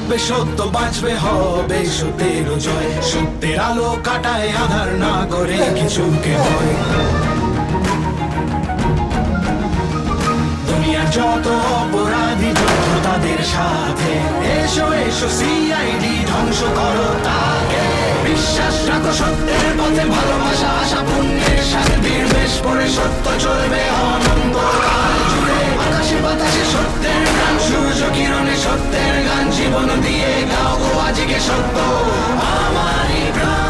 থাকবে সত্য, বাঁচবে হবে সত্যের জয়। সত্যের আলো কাটায় আধার, না করে কিছুকে ভয়। দুনিয়ার যত অপরাধী যত তাদের সাথে, এসো এসো সিআইডি ধ্বংস করো তাকে। বিশ্বাস রাখো সত্যের পথে, ভালোবাসা আশা পুণ্যের সাথে বীরবেশ পরে সত্য চলবে অনন্তকাল জুড়ে। আকাশে বাতাসে সত্যের গান, সূর্য কিরণে সত্যের গান। জীবন দিয়ে গাও গো আজকে সত্য আমারই প্রাণ।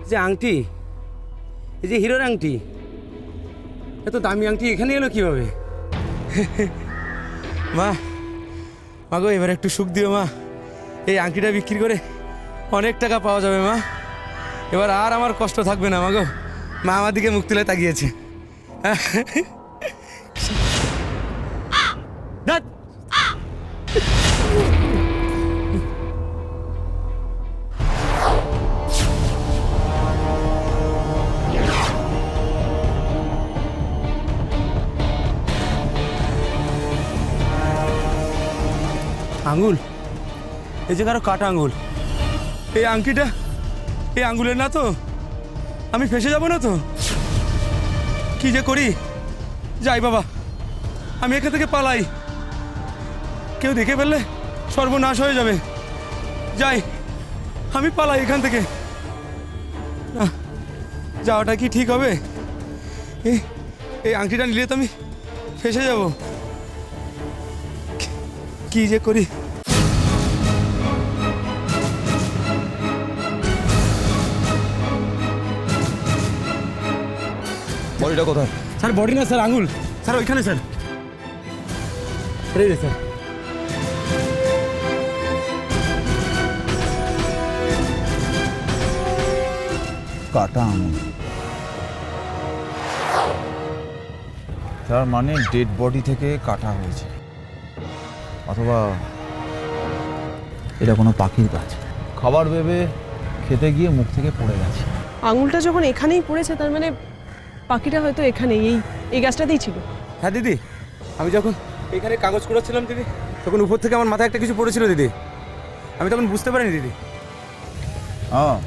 যে আংটি, এই যে হিরোর আংটি, এত দামি আংটি এখানে এলো কিভাবে? মা, গো এবার একটু সুখ দিও মা। এই আংটিটা বিক্রি করে অনেক টাকা পাওয়া যাবে মা। এবার আর আমার কষ্ট থাকবে না মা গো। মা আমার দিকে মুখ তুলে তাকিয়েছে। আঙুল, এই যে কারো কাটা আঙুল। এই আংটিটা এই আঙুলের না তো? আমি ফেসে যাব না তো? কি যে করি, যাই বাবা, আমি এখান থেকে পালাই। কেউ দেখে ফেললে সর্বনাশ হয়ে যাবে। যাই, আমি পালাই এখান থেকে। যাওয়াটা কি ঠিক হবে? এই আংটিটা নিলে তো আমি ফেসে যাব। কি যে করি। বডিটা কোথায়? স্যার বডি না স্যার, আঙুল স্যার, ওইখানে স্যার। রে স্যার, কাটা আঙুল। তার মানে ডেড বডি থেকে কাটা হয়েছে, অথবা এটা কোনো পাখির কাজ। খাবার ভেবে খেতে গিয়ে মুখ থেকে পড়ে গেছে। আঙুলটা যখন এখানেই পড়েছে, তার মানে পাখিটা হয়তো এখানেই এই গাছটাতেই ছিল। হ্যাঁ দিদি, আমি যখন এখানে কাগজ কুড়াচ্ছিলাম দিদি, তখন উপর থেকে আমার মাথায় একটা কিছু পড়েছিল দিদি। আমি তখন বুঝতে পারিনি দিদি। হ্যাঁ,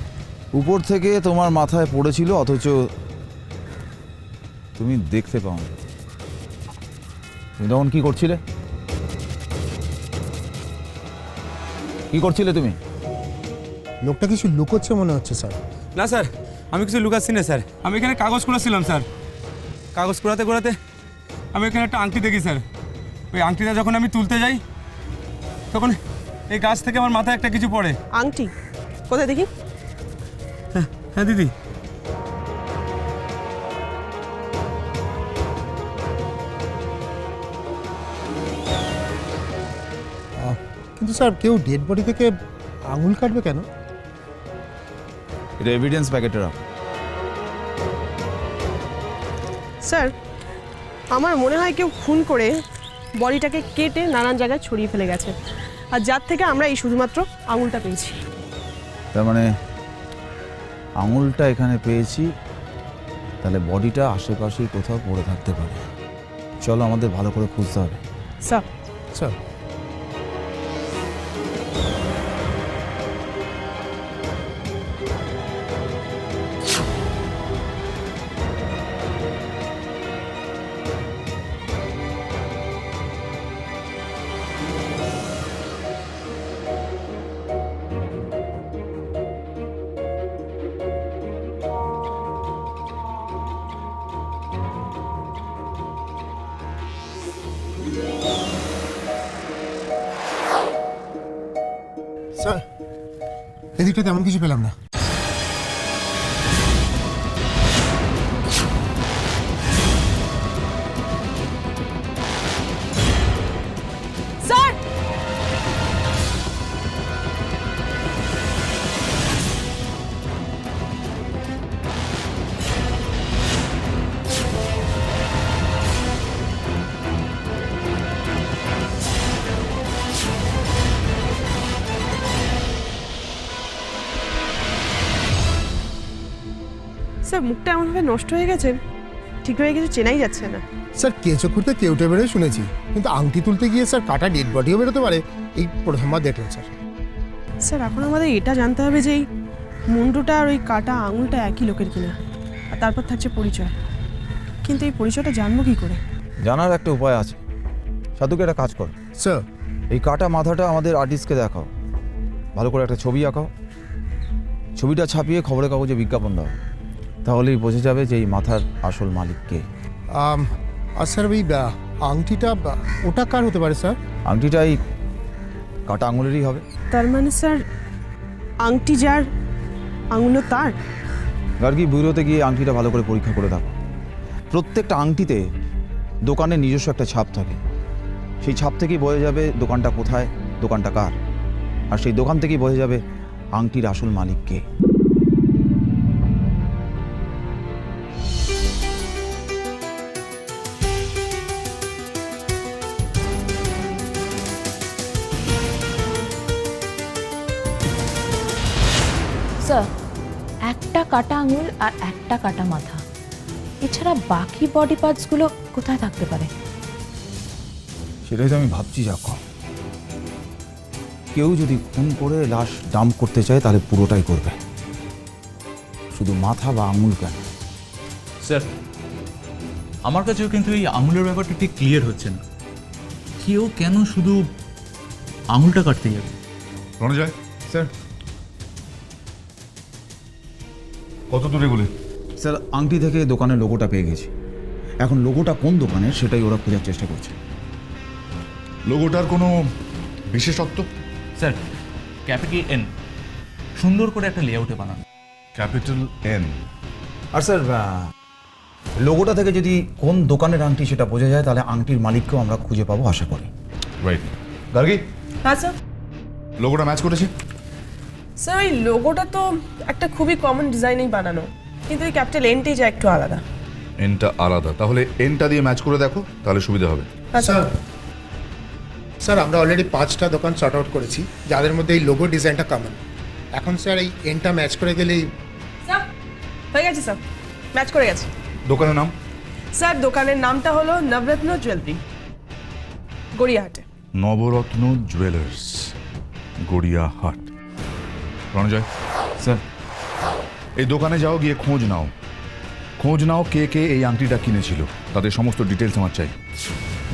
উপর থেকে তোমার মাথায় পড়েছিল, অথচ তুমি দেখতে পাও। তুমি তখন কি করছিলে? কি করছিলে তুমি? লোকটা কিছু লুকোচ্ছে মনে হচ্ছে স্যার। না স্যার, আমি কিছু লুকাচ্ছি না স্যার। আমি এখানে কাগজ কুড়াচ্ছিলাম স্যার। কাগজ কুড়াতে কুড়াতে আমি এখানে একটা আংটি দেখি স্যার। ওই আংটিটা যখন আমি তুলতে যাই, তখন এই গাছ থেকে আমার মাথায় একটা কিছু পড়ে। আংটি কোথায় দেখি? হ্যাঁ দিদি। কিন্তু স্যার, কেউ ডেড বডি থেকে আঙুল কাটবে কেন? এটা এভিডেন্স প্যাকেটের। স্যার, আমার মনে হয় কেউ খুন করে বডিটাকে কেটে নানান জায়গায় ছড়িয়ে ফেলে গেছে, আর যার থেকে আমরা এই শুধুমাত্র আঙুলটা পেয়েছি। তার মানে আঙুলটা এখানে পেয়েছি, তাহলে বডিটা আশেপাশেই কোথাও পড়ে থাকতে পারে। চলো আমাদের ভালো করে খুঁজতে হবে। স্যার স্যার স্যার এদিকটা তেমন কিছু পেলাম না। স্যার স্যার মুখটা এমনভাবে নষ্ট হয়ে গেছে, ঠিকভাবে কিছু চেনাই যাচ্ছে না। স্যার কেঁচো খুঁড়তে কেউটে বেরোয় শুনেছি, কিন্তু আংটি তুলতে গিয়ে স্যার কাটা ডেড বডিও বেরোতে পারে, এই প্রথমবার দেখলাম স্যার। স্যার এখন আমাদের এটা জানতে হবে যে এই মুন্ডুটা আর ওই কাটা আঙুলটা একই লোকের কিনা, আর তারপর থাকছে পরিচয়। কিন্তু এই পরিচয়টা জানবো কি করে? জানার একটা উপায় আছে। সাধুকে একটা কাজ কর, স্যার এই কাটা মাথাটা আমাদের আর্টিস্টকে দেখাও, ভালো করে একটা ছবি আঁকাও, ছবিটা ছাপিয়ে খবরের কাগজে বিজ্ঞাপন দাও, তাহলেই বোঝা যাবে যে এই মাথার আসল মালিক কে। আর স্যার ওই আংটিটা ওটা কার হতে পারে স্যার? আংটিটা এই কাটা আঙুলেরই হবে। তার মানে স্যার আংটি যার আঙুলও তার? গার্গী, ব্যুরোতে গিয়ে আংটিটা ভালো করে পরীক্ষা করে দেখো। প্রত্যেকটা আংটিতে দোকানের নিজস্ব একটা ছাপ থাকে, সেই ছাপ থেকেই বোঝা যাবে দোকানটা কোথায়, দোকানটা কার, আর সেই দোকান থেকেই বোঝা যাবে আংটির আসল মালিক কে। স্যার, একটা কাটা আঙুল আর একটা কাটা মাথা, এছাড়া বাকি বডি পার্টসগুলো কোথায় থাকতে পারে? সেটাই তো আমি ভাবছি। যাক, কেউ যদি খুন করে লাশ ডাম্প করতে চায় তাহলে পুরোটাই করবে, শুধু মাথা বা আঙুল কেন? স্যার, আমার কাছেও কিন্তু এই আঙুলের ব্যাপারটা ঠিক ক্লিয়ার হচ্ছে না। কেউ কেন শুধু আঙুলটা কাটতে যাবে? রণজয়, স্যার, কত দূরে গুলি? স্যার আংটি থেকে দোকানের লোগোটা পেয়ে গেছি, এখন লোগোটা কোন দোকানের সেটাই ওরা খোঁজার চেষ্টা করছে। লোগোটার কোনো বিশেষত্ব? স্যার, ক্যাপিটাল এন, সুন্দর করে একটা লেআউটে বানানো। Capital N. আর স্যার লোগোটা থেকে যদি কোন দোকানের আংটি সেটা বোঝা যায় তাহলে আংটির মালিককেও আমরা খুঁজে পাবো আশা করি। রাইট। গার্গী, হ্যাঁ স্যার। লোগোটা ম্যাচ করেছে? স্যার ওই লোগোটা তো একটা খুবই কমন ডিজাইনেই বানানো, কিন্তু ওই ক্যাপিটাল এনটাই যা একটু আলাদা। এনটা আলাদা, তাহলে এনটা দিয়ে ম্যাচ করে দেখো, তাহলে সুবিধা হবে। স্যার স্যার আমরা অলরেডি 5টা দোকান শর্ট আউট করেছি যাদের মধ্যে এই লোগো ডিজাইনটা কমন। এখন স্যার এই এনটা ম্যাচ করে গেলেই। স্যার হয়ে গেছে স্যার, ম্যাচ করে গেছে। দোকানের নাম? স্যার দোকানের নামটা হলো নবরত্ন জুয়েলারি, গড়িয়াহাটে। নবরত্ন জুয়েলার্স, গড়িয়াহাট। রণজয় স্যার, এই দোকানে যাও, গিয়ে খোঁজ নাও কে কে এই আংটিটা কিনেছিল, তাদের সমস্ত ডিটেলস আমার চাই।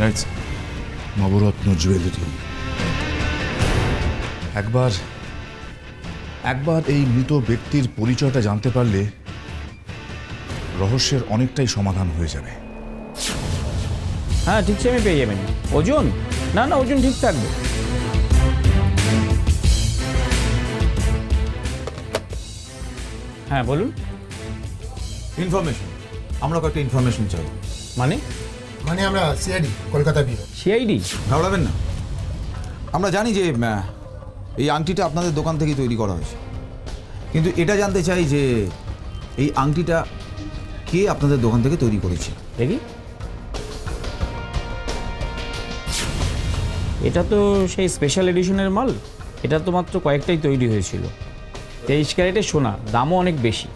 রাইট। নবরত্ন জুয়েলারি। একবার এই মৃত ব্যক্তির পরিচয়টা জানতে পারলে রহস্যের অনেকটাই সমাধান হয়ে যাবে। হ্যাঁ ঠিক সেমি পেয়ে যাবেন। ওজন না না ওজন ঠিক থাকবে। হ্যাঁ বলুন। ইনফরমেশন, আমরা কয়েকটা ইনফরমেশন চাই। মানে মানে আমরা সিআইডি কলকাতা বিভাগ। সিআইডি? ঘাবড়াবেন না, আমরা জানি যে এই আংটিটা আপনাদের দোকান থেকেই তৈরি করা হয়েছে, কিন্তু এটা জানতে চাই যে এই আংটিটা কে আপনাদের দোকান থেকে তৈরি করেছে। দেখি, এটা তো সেই স্পেশাল এডিশনের মাল। এটা তো মাত্র কয়েকটাই তৈরি হয়েছিল। 23 ক্যারেটের সোনা, দামও অনেক বেশি।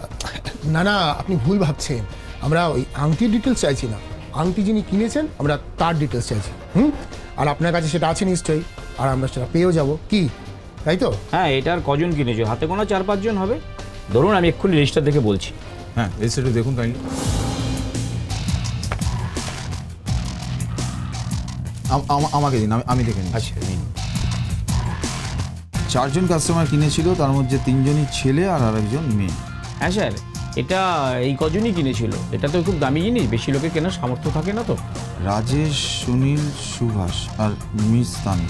না না, আপনি ভুল ভাবছেন, আমরা ওই আংটির ডিটেলস চাইছি না, আংটি যিনি কিনেছেন আমরা তার ডিটেলস চাইছি। আর আপনার কাছে সেটা আছে নিশ্চয়ই, আর আমরা সেটা পেয়েও যাব, কি তাই তো? হ্যাঁ, এটার কজন কিনেছো? হাতে গোনা 4-5 জন হবে। ধরুন, আমি এক্ষুনি রেজিস্টার দেখে বলছি। হ্যাঁ, রেজিস্টারটা দেখুন কাইন্ডলি। আমাকে দিন, আমি দেখে নিই। আচ্ছা, নিন। 4 জন কাস্টমার কিনেছিল, তার মধ্যে 3 জনই ছেলে আর আরেকজন মেয়ে। হ্যাঁ স্যার, এটা এই কজনই কিনেছিল। এটা তো খুব দামি জিনিস, বেশি লোকে কেনার সামর্থ্য থাকে না তো। রাজেশ, সুনীল, সুভাষ আর মিস তানি।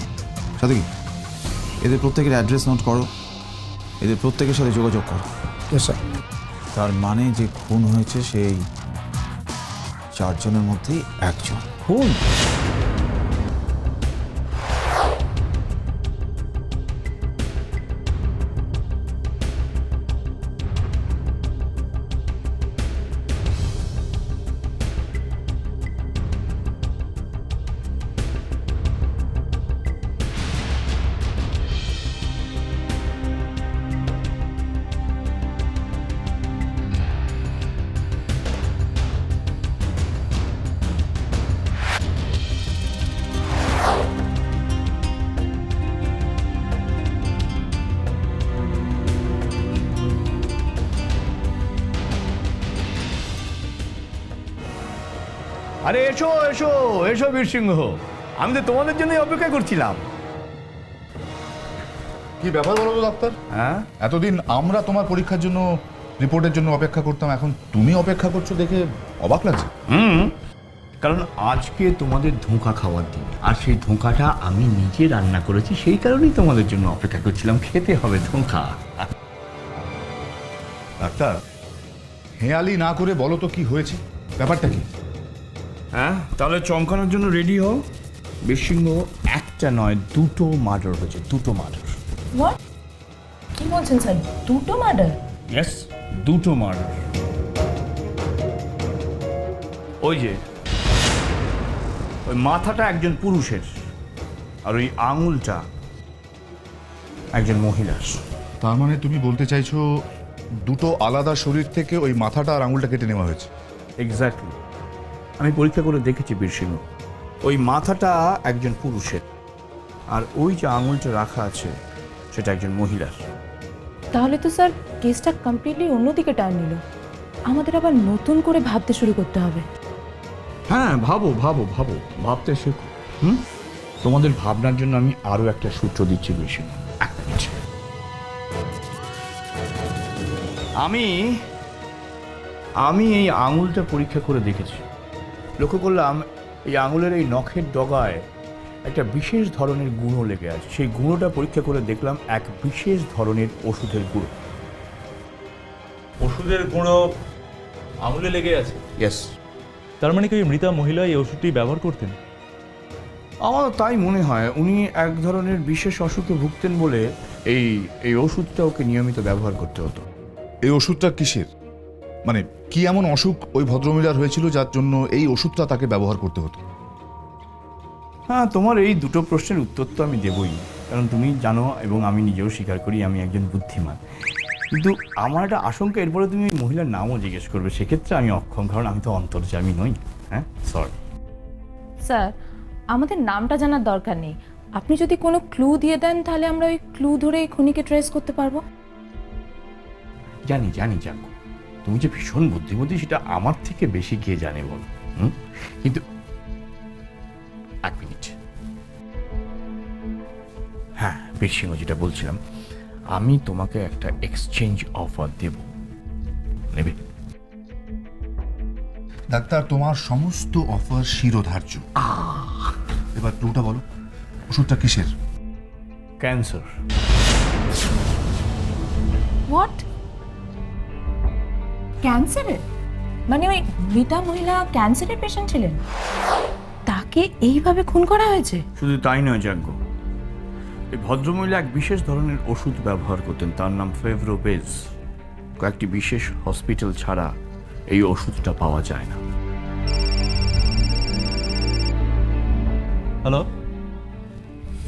সাথে কি এদের প্রত্যেকের অ্যাড্রেস নোট করো, এদের প্রত্যেকের সাথে যোগাযোগ করো। স্যার, তার মানে যে খুন হয়েছে সেই 4 জনের মধ্যেই একজন। খুন? আরে এসো এসো এসো বীরসিংহ, আমি তো তোমাদের জন্যই অপেক্ষা করছিলাম। কি ব্যাপার বলো তো ডাক্তার? হ্যাঁ, এতদিন আমরা তোমার পরীক্ষার জন্য, রিপোর্টের জন্য অপেক্ষা করতাম, এখন তুমি অপেক্ষা করছো দেখে অবাক লাগছে। কারণ আজকে তোমাদের ধোঁকা খাওয়ার দিন, আর সেই ধোঁকাটা আমি নিজে রান্না করেছি, সেই কারণেই তোমাদের জন্য অপেক্ষা করছিলাম। খেতে হবে ধোঁকা। ডাক্তার, হেয়ালি না করে বলো তো কি হয়েছে, ব্যাপারটা কি? হ্যাঁ, তাহলে চমকানোর জন্য রেডি হও। বীরসিংহ, একটা নয়, 2টো মার্ডার হয়েছে, 2টো মার্ডার। হোয়াট? কি বলছেন স্যার? 2টো মার্ডার? ইয়েস, 2টো মার্ডার। ওই যে ওই মাথাটা একজন পুরুষের, আর ওই আঙুলটা একজন মহিলার। তার মানে তুমি বলতে চাইছো দুটো আলাদা শরীর থেকে ওই মাথাটা আর আঙুলটা কেটে নেওয়া হয়েছে? এক্স্যাক্টলি, আমি পরীক্ষা করে দেখেছি বীরসিংহ, ওই মাথাটা একজন পুরুষের, আর ওই যে আঙুলটা রাখা আছে সেটা একজন মহিলার। তাহলে তো স্যার কেসটা কমপ্লিটলি অন্যদিকে টার্ন নিল। আমাদের আবার নতুন করে ভাবতে শুরু করতে হবে। হ্যাঁ, ভাবো ভাবো ভাবো, ভাবতে শেখো। তোমাদের ভাবনার জন্য আমি আরো একটা সূত্র দিচ্ছি বীরসিংহ। এক মিনিট। আমি এই আঙুলটা পরীক্ষা করে দেখেছি। লক্ষ্য করলাম এই আঙুলের এই নখের ডগায় একটা বিশেষ ধরনের গুঁড়ো লেগে আছে। সেই গুঁড়োটা পরীক্ষা করে দেখলাম এক বিশেষ ধরনের ওষুধের গুঁড়ো। ওষুধের গুঁড়ো আঙুলে লেগে আছে? ইয়েস। তার মানে কি ওই মৃতা মহিলা এই ওষুধটি ব্যবহার করতেন? আমার তাই মনে হয়, উনি এক ধরনের বিশেষ অসুখে ভুগতেন বলে এই এই ওষুধটা ওকে নিয়মিত ব্যবহার করতে হতো। এই ওষুধটা কিসের, মানে কি এমন অসুখ ওই ভদ্রমহিলার হয়েছিল যার জন্য এই ওষুধটা তাকে ব্যবহার করতে হতো? হ্যাঁ, তোমার এই দুটো প্রশ্নের উত্তর তো আমি দেবই, কারণ তুমি জানো এবং আমি নিজেও স্বীকার করি আমি একজন বুদ্ধিমান। কিন্তু আমার একটা আশঙ্কা, এরপরে তুমি ওই মহিলার নামও জিজ্ঞেস করবে, সেক্ষেত্রে আমি অক্ষম, কারণ আমি তো অন্তর্যামী নই। হ্যাঁ, সরি স্যার, আমাদের নামটা জানার দরকার নেই। আপনি যদি কোনো ক্লু দিয়ে দেন তাহলে আমরা ওই ক্লু ধরে খুনিকে ট্রেস করতে পারবো। জানি জানি জানো, তুমি যে ভীষণ বুদ্ধিমতী সেটা আমার থেকে বেশি কে জানে বল। কিন্তু এক মিনিট। হ্যাঁ বীরসিংহ, যেটা বলছিলাম, আমি তোমাকে একটা এক্সচেঞ্জ অফার দেব, নেবে? ডাক্তার, তোমার সমস্ত অফার শিরোধার্য। এবার ক্লুটা বলো, ওষুধটা কিসের? ক্যান্সার। হোয়াট? ক্যান্সারের? মানে ওই মৃতা মহিলা ক্যান্সারের পেশেন্ট ছিলেন, তাকে এইভাবে খুন করা হয়েছে? শুধু তাই নয় যাজ্ঞ, এই ভদ্রমহিলা এক বিশেষ ধরনের ওষুধ ব্যবহার করতেন, তার নাম ফেভরোবেজ। কয়েকটি বিশেষ হসপিটাল ছাড়া এই ওষুধটা পাওয়া যায় না। হ্যালো,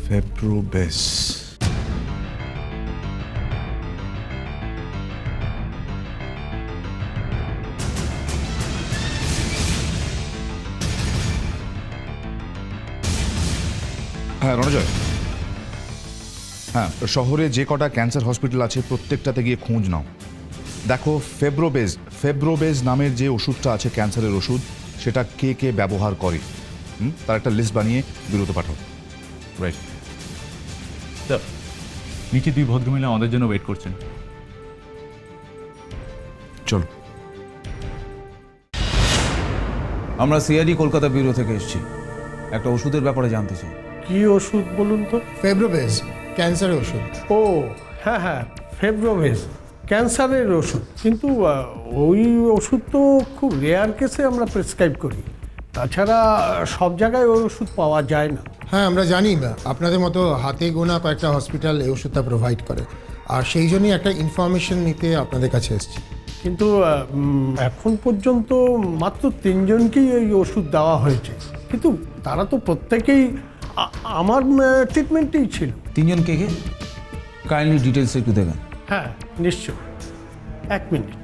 ফেব্রোবেস। হ্যাঁ রণজয়, হ্যাঁ শহরে যে কটা ক্যান্সার হসপিটাল আছে প্রত্যেকটাতে গিয়ে খোঁজ নাও। দেখো ফেব্রোবেজ নামের যে ওষুধটা আছে ক্যান্সারের ওষুধ, সেটা কে কে ব্যবহার করে, তার একটা লিস্ট বানিয়ে বিরত পাঠাও। রাইট স্যার, নিচে 2 ভদ্রমহিলা আমাদের জন্য ওয়েট করছেন। চলো। আমরা সিআইডি কলকাতা ব্যুরো থেকে এসেছি, একটা ওষুধের ব্যাপারে জানতে চাই। কি ওষুধ বলুন তো? ফেব্রোবেজ ক্যান্সারের ওষুধ। ও হ্যাঁ হ্যাঁ, ফেব্রোভেজ ক্যান্সারের ওষুধ, কিন্তু ওই ওষুধ তো খুব রেয়ার কেসে আমরা প্রেসক্রাইব করি, তাছাড়া সব জায়গায় ওই ওষুধ পাওয়া যায় না। হ্যাঁ আমরা জানি, আপনাদের মতো হাতে গোনা কয়েকটা হসপিটাল এই ওষুধটা প্রোভাইড করে, আর সেই জন্যই একটা ইনফরমেশন নিতে আপনাদের কাছে এসেছি। কিন্তু এখন পর্যন্ত মাত্র 3 জনকেই এই ওষুধ দেওয়া হয়েছে, কিন্তু তারা তো প্রত্যেকেই আমার ট্রিটমেন্টেই ছিল। 3 জন কে কে? কাইন্ডলি ডিটেলস একটু দেবেন। হ্যাঁ নিশ্চয়, 1 মিনিট।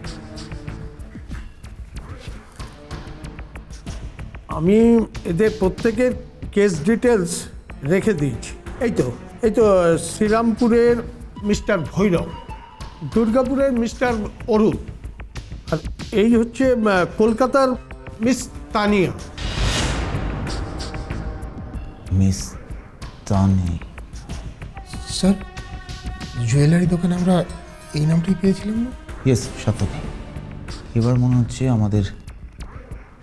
আমি এদের প্রত্যেকের কেস ডিটেলস রেখে দিয়েছি। এই তো শ্রীরামপুরের মিস্টার ভৈরব, দুর্গাপুরের মিস্টার অরুণ, আর এই হচ্ছে কলকাতার মিস তানিয়া। মিস তানি। স্যার, জুয়েলারি দোকানে আমরা এই নামটাই পেয়েছিলাম না? ইয়েস সাতকি, এবার মনে হচ্ছে আমাদের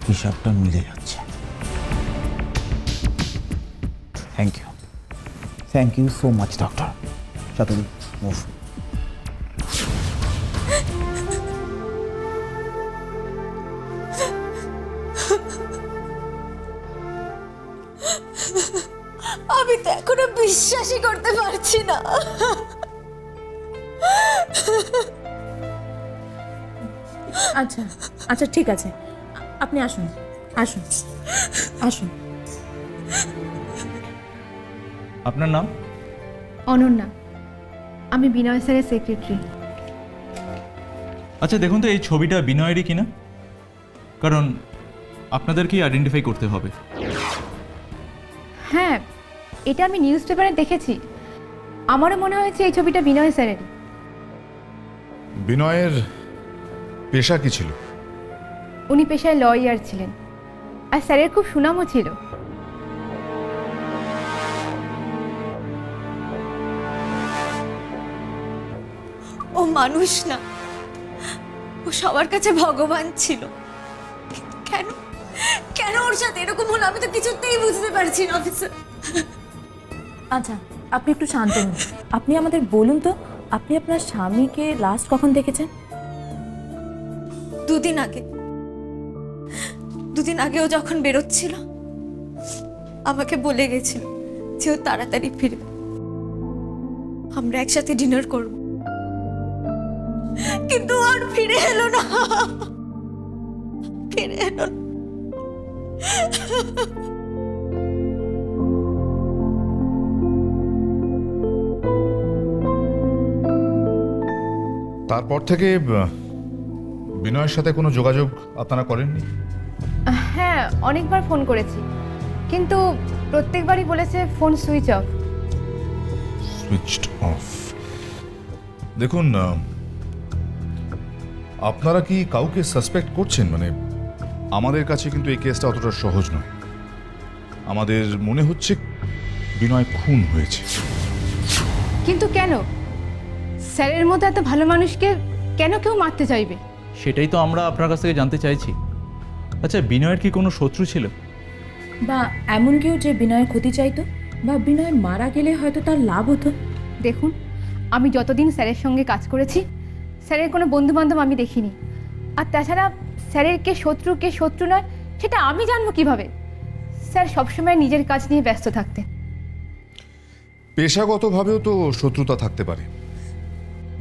হিসাবটা মিলে যাচ্ছে। Thank you so much doctor. সাতকি মুভ। আমি তো এখনো বিশ্বাসই করতে পারছি না। আচ্ছা আচ্ছা ঠিক আছে, আপনি আসুন আসুন আসুন। আপনার নাম? অনন্যা, আমি বিনয় স্যারের সেক্রেটারি। আচ্ছা দেখুন তো এই ছবিটা বিনয়েরই কিনা, কারণ আপনাদেরকেই আইডেন্টিফাই করতে হবে। হ্যাঁ, এটা আমি নিউজ পেপারে দেখেছি, আমারও মনে হয়েছে এই ছবিটা বিনয় স্যারের। বিনয়ের পেশা কি ছিল? উনি পেশায় লয়ার ছিলেন, আর স্যারের খুব সুনামও ছিল। ও মানুষ না, ও সবার কাছে ভগবান ছিল। কেন কেন ওর সাথে এরকম হলো আমি তো কিছুতেই বুঝতে পারছি না অফিসার। আচ্ছা আপনি একটু শান্ত হন, আপনি আমাদের বলুন তো আপনি আপনার স্বামীকে লাস্ট কখন দেখেছেন? 2 দিন আগে। 2 দিন আগে ও যখন বেরোচ্ছিল আমাকে বলে গেছিল যে ও তাড়াতাড়ি ফিরবে, আমরা একসাথে ডিনার করব, কিন্তু আর ফিরে এলো না, ফিরে এলো না। তারপর থেকে বিনয়ের সাথে কোনো যোগাযোগ আপনারা করেননি? হ্যাঁ, অনেকবার ফোন করেছি, কিন্তু প্রত্যেকবারই বলেছে phone switch off. Switched off? দেখুন, আপনারা কি কাউকে সাসপেক্ট করছেন? মানে আমাদের কাছে কিন্তু এই কেসটা অতটা সহজ নয়, আমাদের মনে হচ্ছে বিনয় খুন হয়েছে। কিন্তু কেন? স্যারের মতো এত ভালো মানুষকে কেন কেউ মারতে চাইবে? সেটাই তো আমরা আপনার কাছ থেকে জানতে চাইছি। আচ্ছা, বিনয়ের কি কোনো শত্রু ছিল? বা এমন কেউ যে বিনয়ের ক্ষতি চাইতো, বা বিনয় মারা গেলে হয়তো তার লাভ হতো? দেখুন, আমি যতদিন স্যারের সঙ্গে কাজ করেছি স্যারের কোনো বন্ধুবান্ধব আমি দেখিনি, আর তাছাড়া স্যারের কে শত্রু নয় সেটা আমি জানবো কিভাবে? স্যার সবসময় নিজের কাজ নিয়ে ব্যস্ত থাকতেন। পেশাগতভাবেও তো শত্রুতা থাকতে পারে।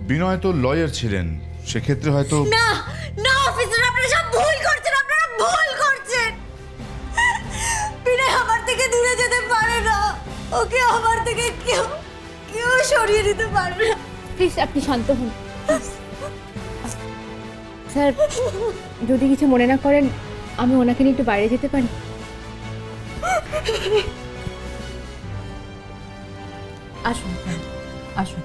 বিনয় তো লয়ার ছিলেন, সেক্ষেত্রে হয়তো। না না অফিসার, আপনারা সব ভুল করছেন, আপনারা ভুল করছেন। বিনয় আমার থেকে দূরে যেতে পারে না, ওকে আমার থেকে কেউ সরিয়ে দিতে পারে না। প্লিজ আপনি শান্ত হন। স্যার যদি কিছু মনে না করেন, আমি ওনাকে নিয়ে একটু বাইরে যেতে পারি? আসুন আসুন।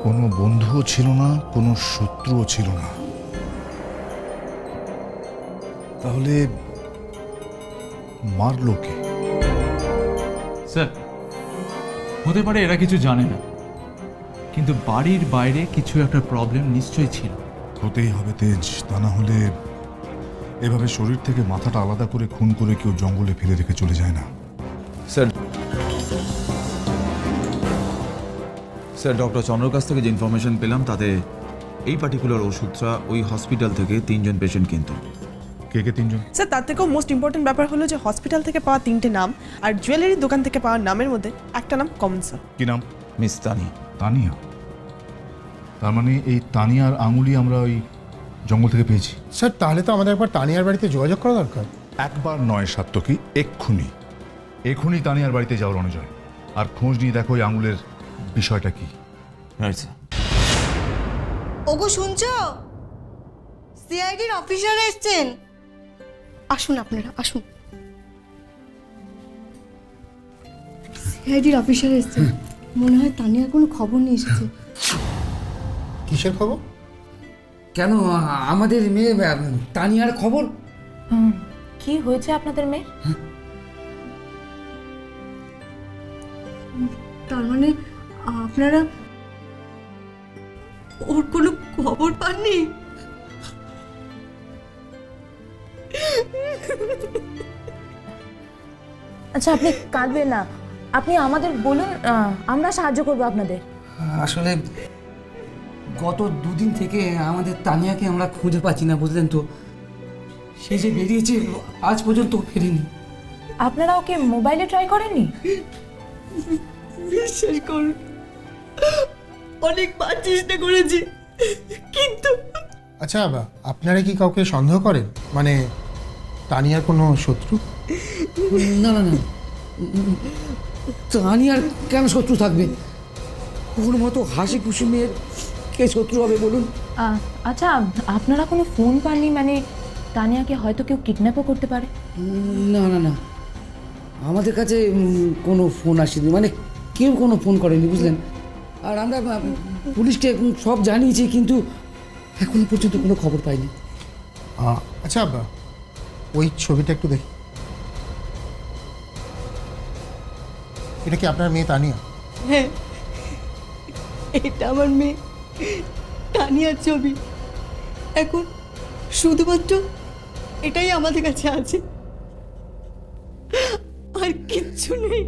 কোনো বন্ধুও ছিল না, কোনো শত্রুও ছিল না। তাহলে মারলো কে? স্যার, হতে পারে এরা কিছু জানে না, কিন্তু বাড়ির বাইরে কিছু একটা প্রবলেম নিশ্চয়ই ছিল। হতেই হবে তেজ, তা না হলে এভাবে শরীর থেকে মাথাটা আলাদা করে খুন করে কেউ জঙ্গলে ফেলে রেখে চলে যায় না। স্যার স্যার ডক্টর চন্দ্রর কাছ থেকে যে ইনফরমেশন পেলাম তাতে এই পার্টিকুলার ওষুধটা ওই হসপিটাল থেকে 3 জন পেশেন্ট কিন্তু। কে কে 3 জন? স্যার তার থেকেও মোস্ট ইম্পর্টেন্ট ব্যাপার হলো যে হসপিটাল থেকে পাওয়া 3টে নাম আর জুয়েলারির দোকান থেকে পাওয়া নামের মধ্যে একটা নাম কমন স্যার। কি নাম? মিস তানি। তানিয়া? তার মানে এই তানিয়ার আঙুলি আমরা ওই জঙ্গল থেকে পেয়েছি। স্যার তাহলে তো আমাদের একবার তানিয়ার বাড়িতে যোগাযোগ করা দরকার। একবার নয় সাত্তকী, এক্ষুনি তানিয়ার বাড়িতে যাও রণজয়, আর খোঁজ নিয়ে দেখো ওই আঙুলের বিষয়টা কি। ওগো শুনছো? সিআইডির অফিসার এসেছেন। আসুন আপনারা আসুন। সিআইডির অফিসার এসেছেন। মনে হয় তানিয়ার কোনো খবর নিয়ে এসেছে। কিসের খবর? কেন আমাদের মেয়ে তানিয়ার খবর? কি হয়েছে আপনাদের মেয়ে? তার মানে আপনারা ওর কোনো খবর পাননি? আচ্ছা আপনি কাঁদবেন না, আপনি আমাদের বলুন, আমরা সাহায্য করবো আপনাদের। আসলে গত 2 দিন থেকে আমাদের তানিয়াকে আমরা খুঁজে পাচ্ছি না, বুঝলেন তো। সে যে বেরিয়েছে আজ পর্যন্ত ফেরেনি। আপনারা ওকে মোবাইলে ট্রাই করেননি? বিশ্বাস করুন, অনেকবার চেষ্টা করেছি কিন্তু। আচ্ছা আপনারা কি কাউকে সন্দেহ করেন, মানে তানিয়ার কোনো শত্রু? না না না, তানিয়ার কেন শত্রু থাকবে? ওর মতো হাসি খুশি মেয়ের কে শত্রু হবে বলুন? আচ্ছা আপনারা কোনো ফোন পাননি? মানে তানিয়াকে হয়তো কেউ কিডন্যাপও করতে পারে। না না না, আমাদের কাছে কোনো ফোন আসেনি, মানে কেউ কোনো ফোন করেনি, বুঝলেন। আর আমরা পুলিশকে সব জানিয়েছি, কিন্তু এখনো পর্যন্ত কোনো খবর পাইনি। আচ্ছা ওই ছবিটা একটু দেখি। এটা কি আপনার মেয়ে তানিয়া? হ্যাঁ, এটা আমার মেয়ে তানিয়ার ছবি। এখন শুধুমাত্র এটাই আমাদের কাছে আছে, আর কিচ্ছু নেই।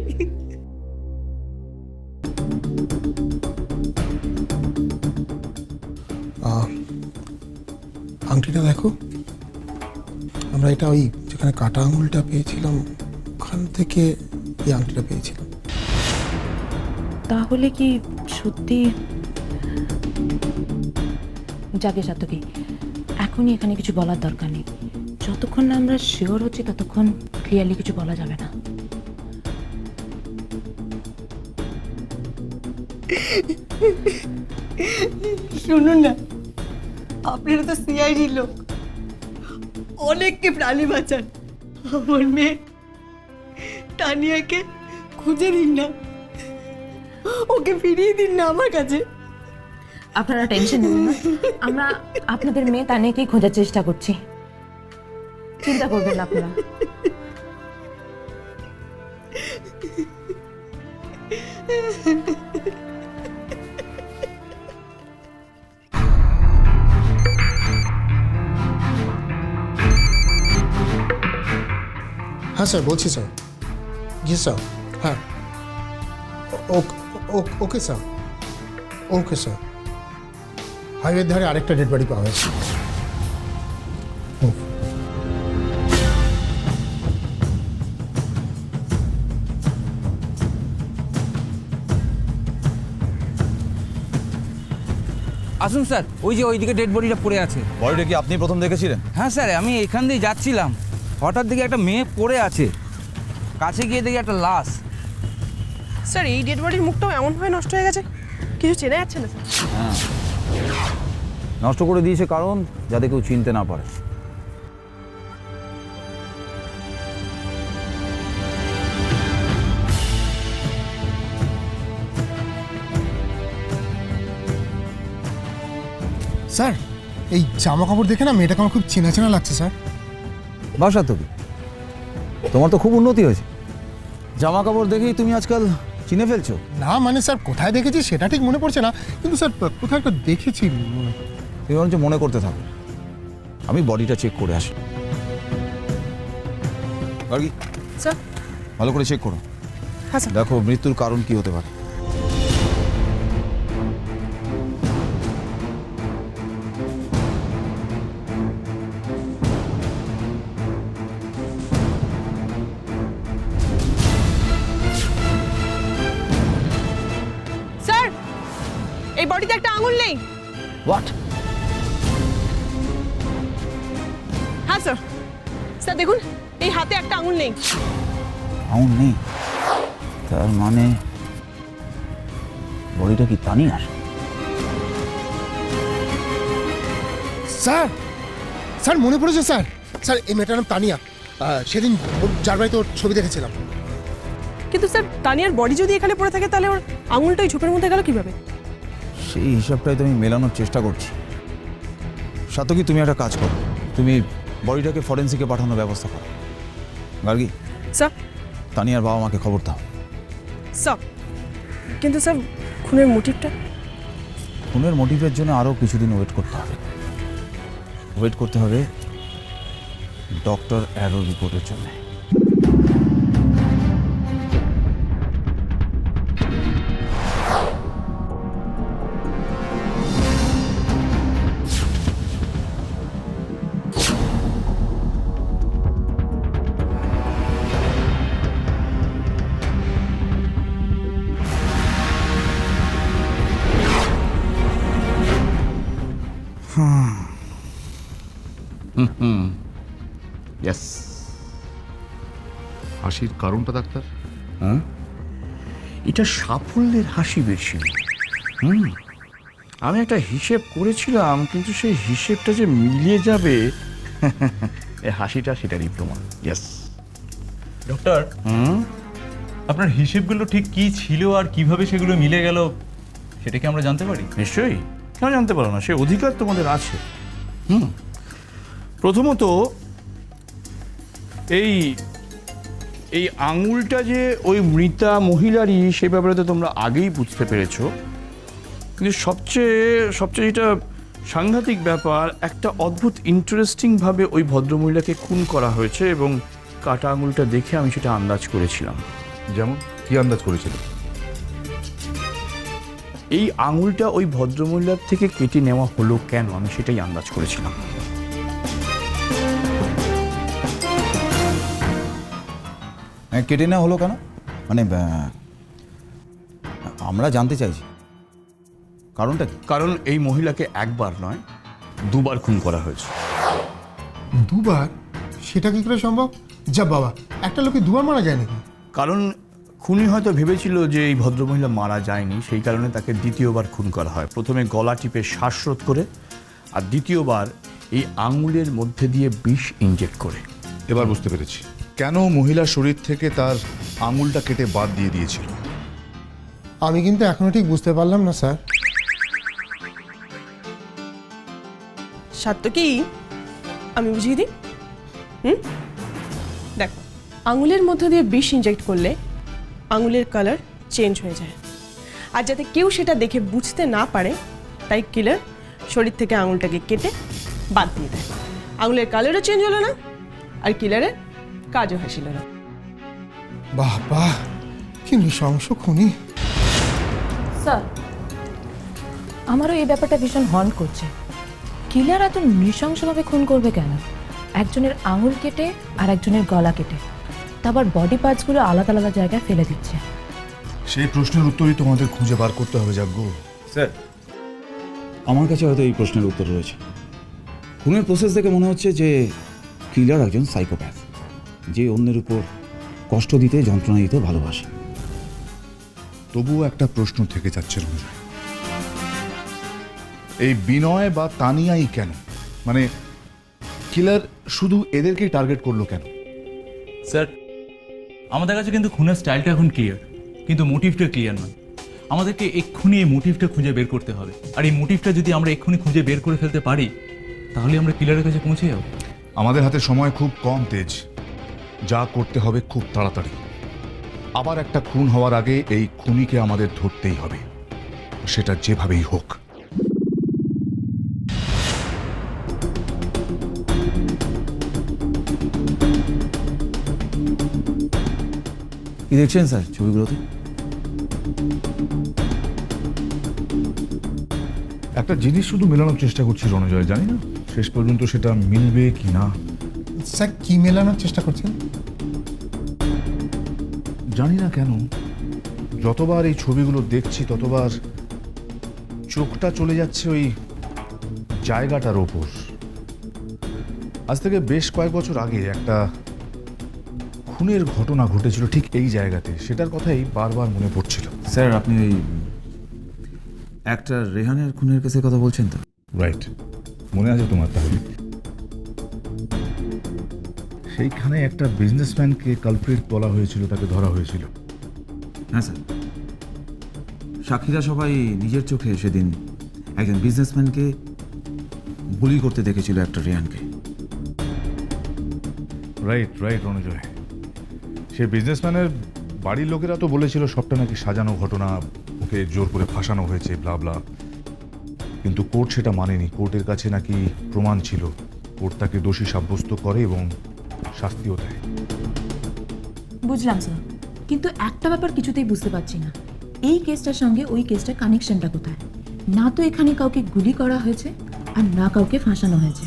আংটিটা দেখো, আমরা এটা ওই যেখানে কাটা আঙুলটা পেয়েছিলাম ওখান থেকে এই আংটিটা পেয়েছিলাম। তাহলে কি সত্যি? যাকে সাতকি, এখনই এখানে কিছু বলার দরকার নেই। যতক্ষণ না আমরা শিওর হচ্ছি ততক্ষণ ক্লিয়ারলি কিছু বলা যাবে না। শুনুন না, আপনারা তো সিআইডি লোক, অনেককে প্রাণী বাঁচান। আমার মেয়ে তানিয়াকে খুঁজে দিন না, ওকে ফিরিয়ে দিন না আমার কাছে। আপনারা টেনশন নেবেন না, আমরা আপনাদের মেয়ে তানিয়াকেই খোঁজার চেষ্টা করছি, চিন্তা করবেন না আপনারা। হ্যাঁ স্যার, বলছি স্যার। জি স্যার, হ্যাঁ ওকে স্যার, ওকে স্যার। হাইওয়ের ধারে আরেকটা ডেড বডি পাওয়া গেছে। আসুন স্যার, ওই যে ওইদিকে ডেড বডিটা পড়ে আছে। বডিটা কি আপনি প্রথম দেখেছিলেন? হ্যাঁ স্যার, আমি এখান দিয়ে যাচ্ছিলাম, হঠাৎ দেখি একটা মেয়ে পড়ে আছে, কাছে গিয়ে দেখি একটা লাশ। স্যার এই ডেড বডির মুখটাও এমনভাবে নষ্ট হয়ে গেছে, কিছু চেনা যাচ্ছে না স্যার। হ্যাঁ নষ্ট করে দিয়েছে কারণ যাতে কেউ চিনতে না পারে। স্যার এই জামা কাপড় দেখে না মেয়েটাকে আমার খুব চেনা চেনা লাগছে স্যার। বাসা তো কি, তোমার তো খুব উন্নতি হয়েছে, জামা কাপড় দেখেই তুমি আজকাল চিনে ফেলছো। না মানে স্যার কোথায় দেখেছি সেটা ঠিক মনে পড়ছে না, কিন্তু স্যার কোথায় একটা দেখেছি। তুমি বরঞ্চ মনে করতে থাকো, আমি বডিটা চেক করে আসি। গার্গী, স্যার। ভালো করে চেক করো, হ্যাঁ স্যার। দেখো মৃত্যুর কারণ কি হতে পারে। স্যার, এই বডিতে একটা আঙুল নেই। হোয়াট? হ্যাঁ স্যার। স্যার দেখুন, এই হাতে একটা আঙুল নেই। আঙুল নেই? তার মানে বডিটা কি তানিয়ার? স্যার স্যার মনে পড়েছে স্যার। স্যার এই মেয়েটার নাম তানিয়া, সেদিন যার বাড়িতে ওর ছবি দেখেছিলাম। কিন্তু স্যার তানিয়ার বডি যদি এখানে পড়ে থাকে তাহলে ওর আঙুলটা ওই ঝোপের মধ্যে গেল কিভাবে? সেই হিসাবটাই তুমি মেলানোর চেষ্টা করছি। সাতকি, তুমি একটা কাজ করো, তুমি বডিটাকে ফরেন্সিকে পাঠানোর ব্যবস্থা করো। গার্গী, স্যার। তানিয়ার বাবা মাকে খবর দাও। স্যার, কিন্তু স্যার খুনের মোটিভটা? খুনের মোটিভের জন্য আরও কিছুদিন ওয়েট করতে হবে। ওয়েট করতে হবে ডক্টর অ্যারো রিপোর্টের জন্য। ইয়েস। হাসির কারণটা ডাক্তার? হ্যাঁ, এটা সাফল্যের হাসি বেশি। আমি একটা হিসেব করেছিলাম, কিন্তু সেই হিসেবটা যে মিলিয়ে যাবে এই হাসিটা সেটারই প্রমাণ। ইয়েস ডক্টর, আপনার হিসেবগুলো ঠিক কি ছিল আর কিভাবে সেগুলো মিলে গেল সেটা কি আমরা জানতে পারি? নিশ্চয়ই, কেন জানতে পারো না? সে অধিকার তোমাদের আছে। প্রথমত এই এই আঙুলটা যে ওই মৃতা মহিলারই, সে ব্যাপারে তো তোমরা আগেই বুঝতে পেরেছো। কিন্তু সবচেয়ে যেটা সাংঘাতিক ব্যাপার, একটা অদ্ভুত ইন্টারেস্টিংভাবে ওই ভদ্রমহিলাকে খুন করা হয়েছে এবং কাটা আঙুলটা দেখে আমি সেটা আন্দাজ করেছিলাম। যেমন কি আন্দাজ করেছিল? এই আঙুলটা ওই ভদ্রমহিলার থেকে কেটে নেওয়া হলো কেন, আমি সেটাই আন্দাজ করেছিলাম। কেটে নেওয়া হলো কেন মানে আমরা জানতে চাইছি কারণটা কি? কারণ এই মহিলাকে একবার নয়, দুবার খুন করা হয়েছে। দুবার? সেটা কি করে সম্ভব? যা বাবা, একটা লোকে দুবার মারা যায় নাকি? কারণ খুনি হয়তো ভেবেছিল যে এই ভদ্রমহিলা মারা যায়নি, সেই কারণে তাকে দ্বিতীয়বার খুন করা হয়। প্রথমে গলা টিপে শ্বাসরোধ করে, আর দ্বিতীয়বার এই আঙুলের মধ্যে দিয়ে বিষ ইনজেক্ট করে। এবার বুঝতে পেরেছি কেন মহিলার শরীর থেকে তার আঙুলটা কেটে বাদ দিয়ে দিয়েছিল। আমি কিন্তু এখনো ঠিক বুঝতে পারলাম না স্যার। সত্য কি আমি বুঝিয়ে দিই। দেখ, আঙুলের মধ্য দিয়ে বিষ ইনজেক্ট করলে আঙুলের কালার চেঞ্জ হয়ে যায়, আর যাতে কেউ সেটা দেখে বুঝতে না পারে তাই কিলার শরীর থেকে আঙুলটাকে কেটে বাদ দিয়ে দেয়। আঙুলের কালারও চেঞ্জ হলো না, আর কিলারের কাজও হাসিল না। বাহ বাহ, কি নৃশংস খুনি। স্যার, আমারও এই ব্যাপারটা ভীষণ হর্ন করছে। কিলার এত নৃশংসভাবে খুন করবে কেন? একজনের আঙুল কেটে আর একজনের গলা কেটে, তারপর বডি পার্টসগুলো আলাদা আলাদা জায়গায় ফেলে দিচ্ছে। সেই প্রশ্নের উত্তরই তোমাদের খুঁজে বার করতে হবে যাজ্ঞ। স্যার, আমার কাছে হয়তো এই প্রশ্নের উত্তর রয়েছে। খুনের প্রসেস দেখে মনে হচ্ছে যে কিলার একজন সাইকোপ্যাথ, যে অন্যের উপর কষ্ট দিতে, যন্ত্রণা দিতে ভালোবাসে। তবুও একটা প্রশ্ন থেকে যাচ্ছে রঞ্জয়, এই বিনয় বা তানিয়াই কেন? মানে কিলার শুধু এদেরকেই টার্গেট করলো কেন? স্যার, আমাদের কাছে কিন্তু খুনের স্টাইলটা এখন ক্লিয়ার, কিন্তু মোটিভটা ক্লিয়ার নয়। আমাদেরকে এক্ষুনি এই মোটিভটা খুঁজে বের করতে হবে, আর এই মোটিভটা যদি আমরা এক্ষুনি খুঁজে বের করে ফেলতে পারি তাহলে আমরা কিলারের কাছে পৌঁছে যাব। আমাদের হাতে সময় খুব কম তেজ, যা করতে হবে খুব তাড়াতাড়ি। আবার একটা খুন হওয়ার আগে এই খুনিকে আমাদের ধরতেই হবে, সেটা যেভাবেই হোক। কি দেখছেন স্যার ছবিগুলোতে? একটা জিনিস শুধু মেলানোর চেষ্টা করছি রণজয়, জানি না শেষ পর্যন্ত সেটা মিলবে কি না। স্যার কি মেলানোর চেষ্টা করছেন? জানি না কেন যতবার এই ছবিগুলো দেখছি ততবার চোখটা চলে যাচ্ছে ওই জায়গাটার ওপর। আজ থেকে বেশ কয়েক বছর আগে একটা খুনের ঘটনা ঘটেছিল ঠিক এই জায়গাতে, সেটার কথাই বারবার মনে পড়ছিল। স্যার আপনি ওই একটা রেহানের খুনের কেসের কথা বলছেন তো? রাইট, মনে আছে তোমার? তাহলে সেইখানে একটা বিজনেসম্যানকে কালপ্রিট বলা হয়েছিল, তাকে ধরা হয়েছিল। হ্যাঁ স্যার, সাক্ষীরা সবাই নিজের চোখে সেদিন একজন বিজনেসম্যানকে গুলি করতে দেখেছিল একটা রেহানকে। রাইট রাইট রণজয়, সে বিজনেসম্যানের বাড়ির লোকেরা তো বলেছিল সবটা নাকি সাজানো ঘটনা, ওকে জোর করে ফাঁসানো হয়েছে, ব্লা ব্লা। কিন্তু কোর্ট সেটা মানেনি। কোর্টের কাছে নাকি প্রমাণ ছিল, কোর্ট তাকে দোষী সাব্যস্ত করে এবং শাস্তিও দেয়। বুঝলাম স্যার, কিন্তু একটা ব্যাপার কিছুতেই বুঝতে পারছি না, এই কেসটার সঙ্গে ওই কেসটার কানেকশনটা কোথায়? না তো এখানে কাউকে গুলি করা হয়েছে আর না কাউকে ফাঁসানো হয়েছে।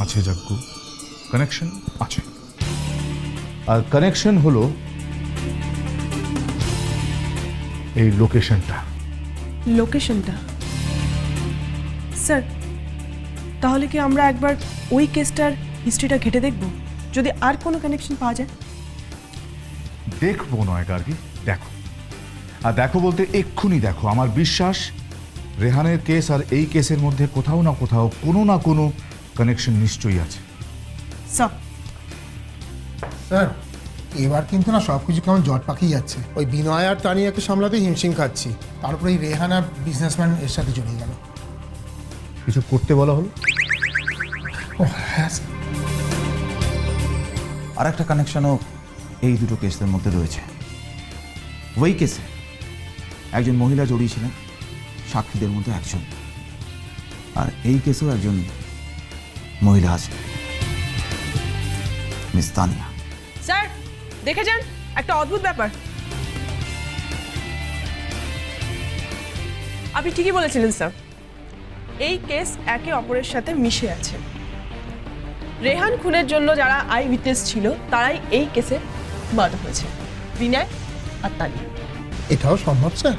আছে যাজ্ঞ, কানেকশন আছে। আর কানেকশন হলো এই লোকেশনটা। লোকেশনটা? স্যার তাহলে কি আমরা একবার ওই কেসটার হিস্ট্রিটা ঘেটে দেখব, যদি আর কোনো কানেকশন পাওয়া যায়? দেখবো নয় গার্গী, দেখো। আর দেখো বলতে এক্ষুনি দেখো। আমার বিশ্বাস রেহানের কেস আর এই কেসের মধ্যে কোথাও না কোথাও কোনো না কোনো কানেকশন নিশ্চয়ই আছে। স্যার স্যার এবার কিন্তু না সব কিছু কেমন জট পাকিয়ে যাচ্ছে। ওই বিনয় আর তানিয়াকে সামলাতে হিমশিম খাচ্ছি, তারপরে এই রেহান আর বিজনেসম্যান এর সাথে জড়িয়ে গেল। কিছু করতে বলা হলো? ও হ্যাঁ স্যার। আর একটা কানেকশনও এই দুটো কেসের মধ্যে রয়েছে। ওই কেসে একজন মহিলা জড়িয়েছিলেন, সাক্ষীদের মধ্যে একজন। আর এই কেসেও একজন মহিলা আছে, মিস তানিয়া। স্যার দেখে যান, একটা অদ্ভুত ব্যাপার। আপনি ঠিকই বলেছিলেন স্যার, এই কেস একে অপরের সাথে মিশে আছে। রেহান খুনের জন্য যারা আই উইটনেস ছিল তারাই এই কেসে মার্ডার হয়েছে, বিনয় আর তানিয়া। এটাও সম্ভব স্যার?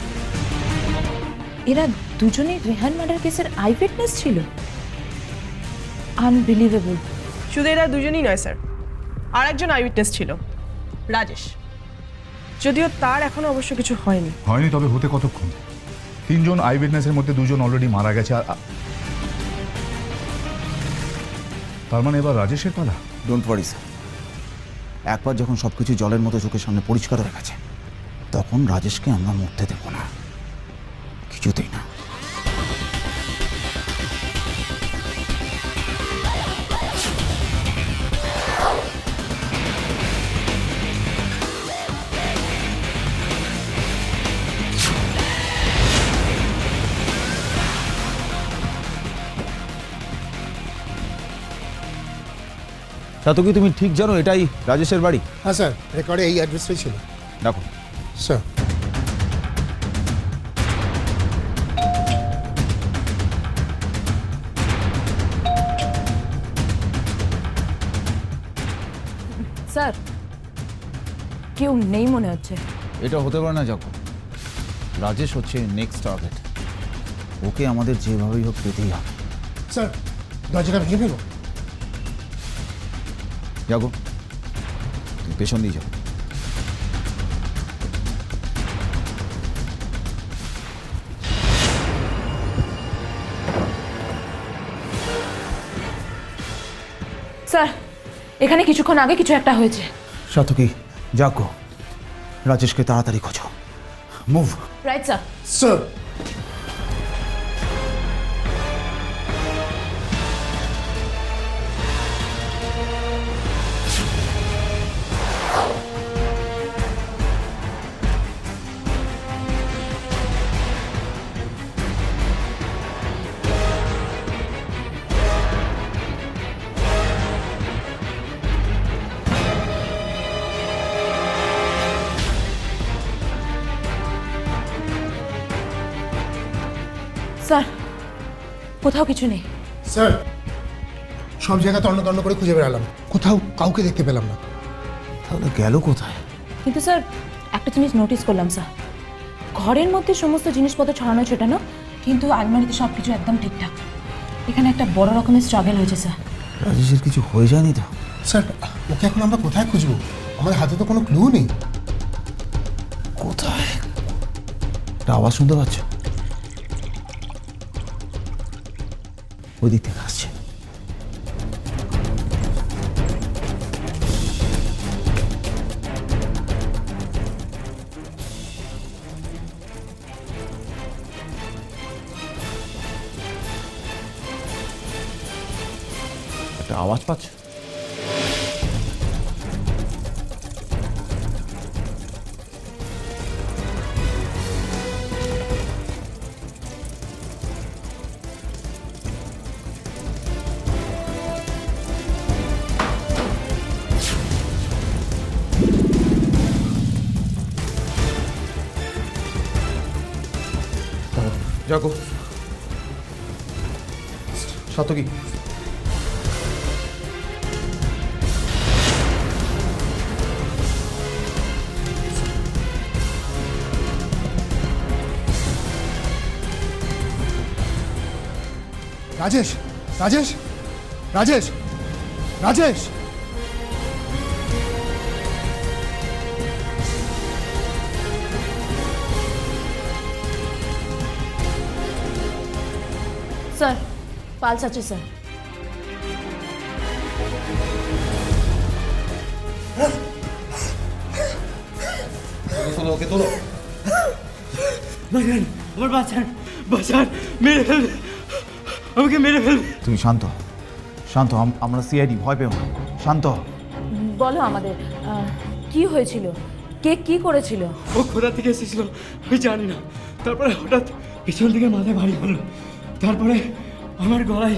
এরা দুজনেই রেহান মার্ডার কেসের আই উইটনেস ছিল? আনবিলিভেবল। শুধু এরা দুজনই নয় স্যার, আর একজন আই উইটনেস ছিল, রাজেশ। যদিও তার এখনো অবশ্য কিছু হয়নি। হয়নি? তবে হতে কতক্ষণ? 3 জন আই উইটনেসের মধ্যে 2 জন অলরেডি মারা গেছে। তার মানে এবার রাজেশের পালা। ডোন্ট ওয়ারি স্যার, একবার যখন সব কিছু জলের মতো চোখের সামনে পরিষ্কার হয়ে গেছে তখন রাজেশকে আমরা মরতে দেব না, কিছুতেই না। তা তো কি তুমি ঠিক জানো এটাই রাজেশের বাড়ি? হ্যাঁ স্যার, রেকর্ডে এই অ্যাড্রেসটাই ছিল। দেখো স্যার। স্যার কেউ নেই মনে হচ্ছে। এটা হতে পারে না যাকো, রাজেশ হচ্ছে নেক্সট টার্গেট। ওকে আমাদের যেভাবেই হোক পেতেই হবে। স্যার দরজাটা ভেঙে ফেলবো? যাগো তুমি পেছন দিয়ে যাও। স্যার এখানে কিছুক্ষণ আগে কিছু একটা হয়েছে। সাতকি যাকো, রাজেশকে তাড়াতাড়ি খোঁজো। Move. Right sir. Sir sir কোথাও কিছু নেই। স্যার সব জায়গা তন্ন তন্ন করে খুঁজে বেড়ালাম, কোথাও কাউকে দেখতে পেলাম না। তাহলে গেল কোথায়? কিন্তু স্যার একটা জিনিস নোটিস করলাম স্যার, ঘরের মধ্যে সমস্ত জিনিসপত্র ছড়ানো ছোটানো, কিন্তু আলমারিতে সব কিছু একদম ঠিকঠাক। এখানে একটা বড় রকমের স্ট্রাগল হয়েছে স্যার। রাজেশের কিছু হয়ে যায়নি তো? স্যার ওকে এখন আমরা কোথায় খুঁজবো? আমাদের হাতে তো কোনো ক্লু নেই। কোথায়? একটা আওয়াজ শুনতে পাচ্ছ? ওই দিক থেকে আসছে। একটা আওয়াজ পাচ্ছ? যাকো সাতকি, রাজেশ রাজেশ রাজেশ রাজেশ স্যার পালস আছে স্যার। ওকে তোলো। আমার বাঁচান, বাঁচান, মেরে ফেলবে, আমাকে মেরে ফেলবে। তুমি শান্ত শান্ত, আমরা সিআইডি, ভয় পেও না, শান্ত। বলো আমাদের কি হয়েছিল, কে কি করেছিল? ও কোথা থেকে এসেছিল আমি জানি না, তারপরে হঠাৎ পিছন দিকে মাথায় ভারী হলো, তারপরে আমার গলায়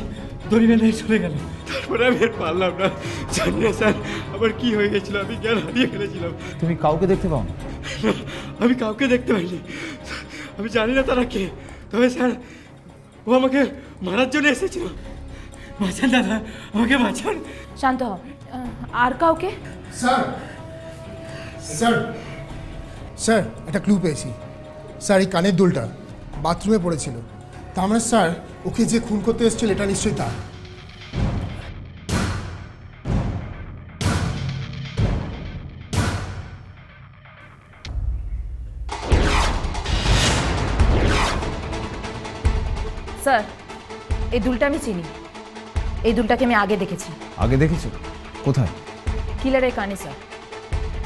দড়ি বেঁধে চলে গেল, তারপরে আমি আর পারলাম না। জানি না স্যার আবার কি হয়ে গেছিল, আমি জ্ঞান হারিয়ে ফেলেছিলাম। তুমি কাউকে দেখতে পাও না? আমি কাউকে দেখতে পাইনি, আমি জানি না তারা কে, তবে স্যার ও আমাকে মারার জন্য এসেছিল। বাঁচান দাদা, আমাকে বাঁচান। শান্ত হও। আর কাউকে? স্যার স্যার স্যার একটা ক্লু পেয়েছি স্যার। এই কানের দুলটা বাথরুমে পড়েছিল, তার মানে স্যার ওকে যে খুন করতে এসেছিল এটা নিশ্চয়ই তার। স্যার এই দুলটা আমি চিনি, এই দুলটাকে আমি আগে দেখেছি। আগে দেখেছো? কোথায়? কিলারের কানে স্যার।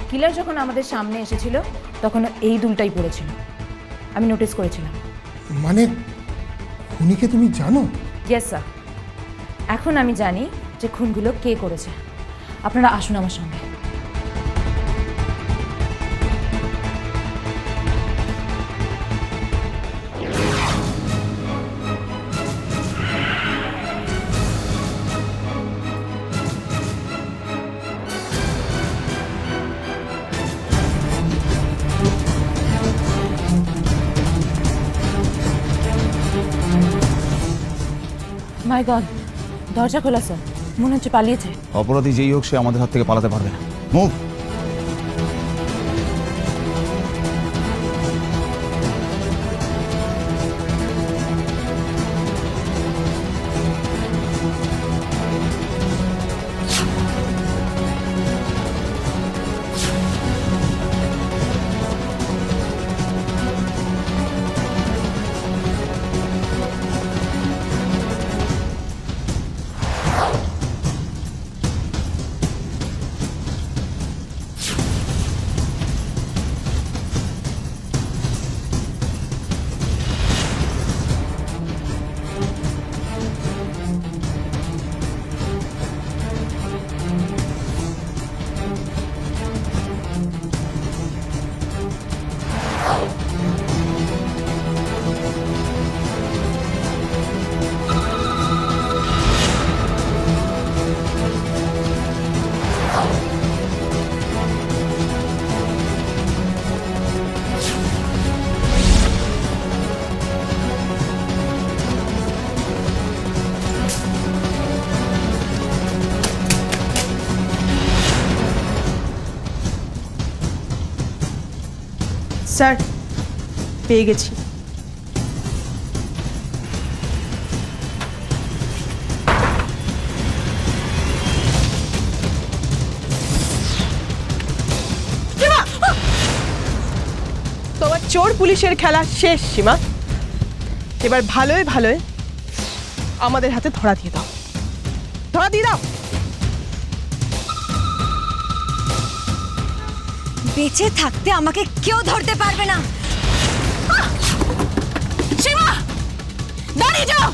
কিলার যখন আমাদের সামনে এসেছিল তখন এই দুলটাই পড়েছিল, আমি নোটিস করেছিলাম। মানে খুনিকে তুমি জানো? ইয়েস স্যার, এখন আমি জানি যে খুনগুলো কে করেছে। আপনারা আসুন আমার সঙ্গে। মাই গড, দরজা খোলা স্যার, মনে হচ্ছে পালিয়েছে। অপরাধী যেই হোক সে আমাদের হাত থেকে পালাতে পারবে না। মুভ। স্যার, পেয়ে গেছি। তোমার চোর পুলিশের খেলা শেষ সীমা। এবার ভালোই ভালোই আমাদের হাতে ধরা দিয়ে দাও, ধরা দিয়ে দাও। বেঁচে থাকতে আমাকে কেউ ধরতে পারবে না। সীমা, দাঁড়িয়ে যাও।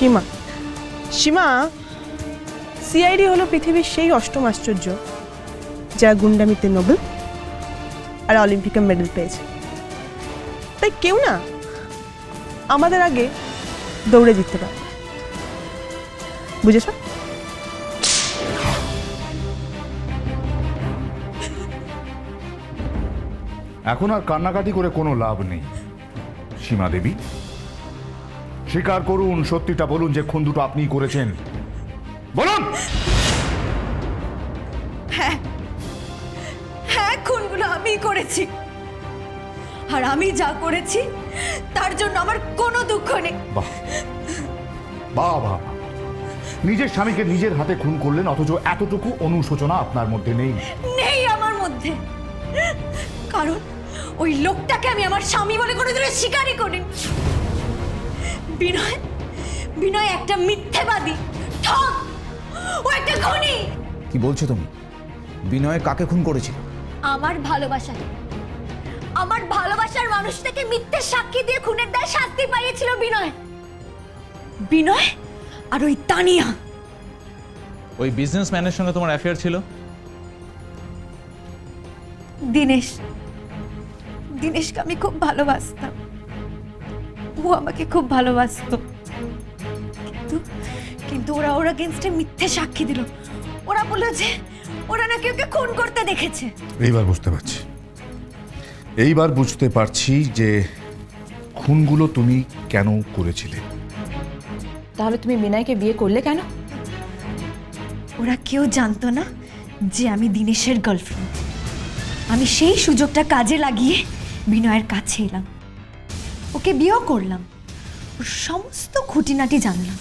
সীমা, সীমা, সিআইডি হলো পৃথিবীর সেই অষ্টম আশ্চর্য যা গুন্ডামিতে নোবেল আর অলিম্পিকে মেডেল পেয়েছে। তাই কেউ না আমাদের আগে দৌড়ে জিততে পারে, বুঝেছ? এখন আর কান্নাকাটি করে কোনো লাভ নেই। সীমা দেবী, স্বীকার করুন, সত্যিটা বলুন যে খুন দুটো আপনিই করেছেন। বলুন। হ্যাঁ হ্যাঁ, খুনগুলো আমিই করেছি। আর আমি যা করেছি তার জন্য আমার কোনো দুঃখ নেই। বাহ বাহ বাহ, নিজের স্বামীকে নিজের হাতে খুন করলেন, অথচ এতটুকু অনুশোচনা আপনার মধ্যে নেই। নেই আমার মধ্যে, কারণ ওই লোকটাকে আমি আমার স্বামী বলে কোনোদিনও স্বীকারই করি। বিনয়, বিনয় একটা মিথ্যেবাদী, ঠক, ও একটা খুনি। কি বলছো তুমি? বিনয় কাকে খুন করেছিল? আমার ভালোবাসাকে, আমার ভালোবাসার মানুষটাকে মিথ্যে সাক্ষী দিয়ে খুনের দায়ে শাস্তি পাইয়েছিল বিনয়। বিনয় আর ওই তানিয়া। ওই বিজনেসম্যানের সঙ্গে তোমার অ্যাফেয়ার ছিল? দিনেশ, দিনেশকে আমি খুব ভালোবাসতাম, ও আমাকে খুব ভালোবাসতো। কিন্তু কিন্তু ওরা ওর এগেইনস্টে মিথ্যে সাক্ষী দিল। ওরা বলল যে ওরা নাকি ওকে খুন করতে দেখেছে। এইবার বুঝতে পারছি, এইবার বুঝতে পারছি যে খুনগুলো তুমি কেন করেছিলে। তাহলে তুমি বিনয়কে বিয়ে করলে কেন? ওরা কেউ জানতো না যে আমি দিনেশের গার্লফ্রেন্ড। আমি সেই সুযোগটা কাজে লাগিয়ে বিনয়ের কাছে এলাম, ওকে বিয়েও করলাম, ওর সমস্ত খুঁটিনাটি জানলাম।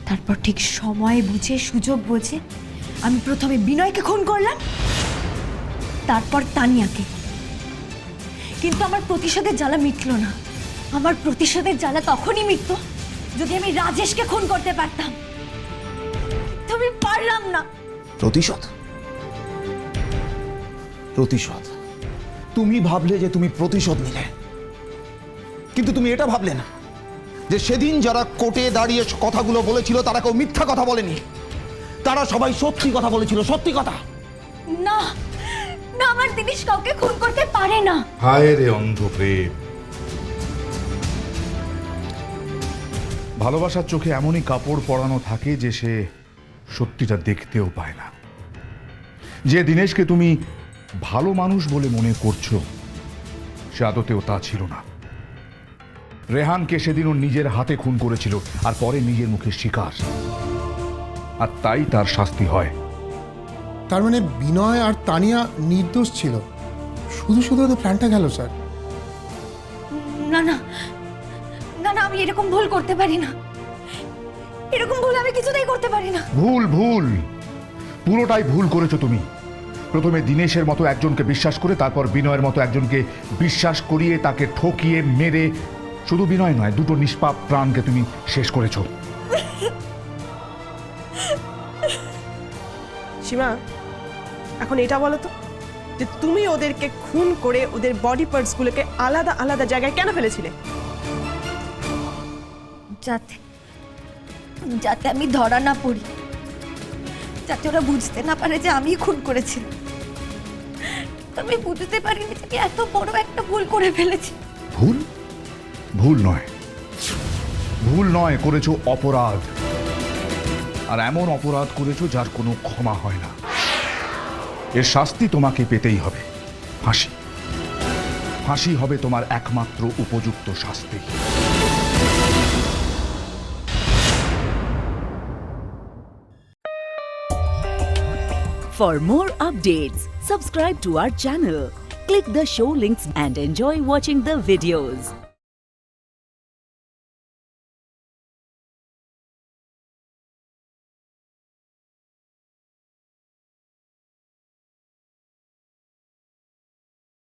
তারপর ঠিক সময় বুঝে, সুযোগ বুঝে আমি প্রথমে বিনয়কে খুন করলাম, তারপর তানিয়াকে। কিন্তু আমার প্রতিশোধের জ্বালা মিটল না। আমার প্রতিশোধের জ্বালা তখনই মিটত যদি আমি রাজেশকে খুন করতে পারতাম। তুমি পারলাম না। প্রতিশোধ? প্রতিশোধ? তুমি ভাবলে যে তুমি প্রতিশোধ নিলে, কিন্তু তুমি এটা ভাবলে না যে সেদিন যারা কোর্টে দাঁড়িয়ে কথাগুলো বলেছিল তারা কেউ মিথ্যা কথা বলেনি, তারা সবাই সত্যি কথা বলেছিল, সত্যি কথা। না না, আমার দিনেশ কাউকে খুন করতে পারে না। হায় রে অন্ধ প্রেম। ভালোবাসার চোখে এমনই কাপড় পরানো থাকে যে সে সত্যিটা দেখতেও পায় না। যে দিনেশকে তুমি ভালো মানুষ বলে মনে করছো, সে আদতেও তা ছিল না। রেহানকে সেদিনও নিজের হাতে খুন করেছিল, আর পরে নিজের মুখে স্বীকার। আর তাই তার শাস্তি হয়। তার মানে বিনয় আর তানিয়া নির্দোষ ছিল, শুধু শুধু ওদের প্ল্যানটা গেল স্যার। না না না না, আমি এরকম ভুল করতে পারি না, এরকম ভুল আমি কিছুতেই করতে পারি না। ভুল ভুল, পুরোটাই ভুল করেছো তুমি। প্রথমে দিনেশের মতো একজনকে বিশ্বাস করে, তারপর বিনয়ের মতো একজনকে বিশ্বাস করিয়ে তাকে ঠকিয়ে মেরে, শুধু বিনয় নয়, দুটো নিষ্পাপ প্রাণকে তুমি শেষ করেছো। সীমা, এখন এটা বলো তো যে তুমি ওদেরকে খুন করে ওদের বডি পার্টসগুলোকে আলাদা আলাদা জায়গায় কেন ফেলেছিলে? যাতে যাতে আমি ধরা না পড়ি, যাতে ওরা বুঝতে না পারে যে আমি খুন করেছিলাম। আমি বুঝতে পারিনি যে এত বড় একটা ভুল করে ফেলেছি। ভুল? ভুল নয়, ভুল নয়, করেছো অপরাধ। আর এমন অপরাধ করেছো যার কোনো ক্ষমা হয় না। এর শাস্তি তোমাকে পেতেই হবে, ফাঁসি। ফাঁসি হবে তোমার একমাত্র উপযুক্ত শাস্তি। For more updates, subscribe to our channel, click the show links and enjoy watching the videos.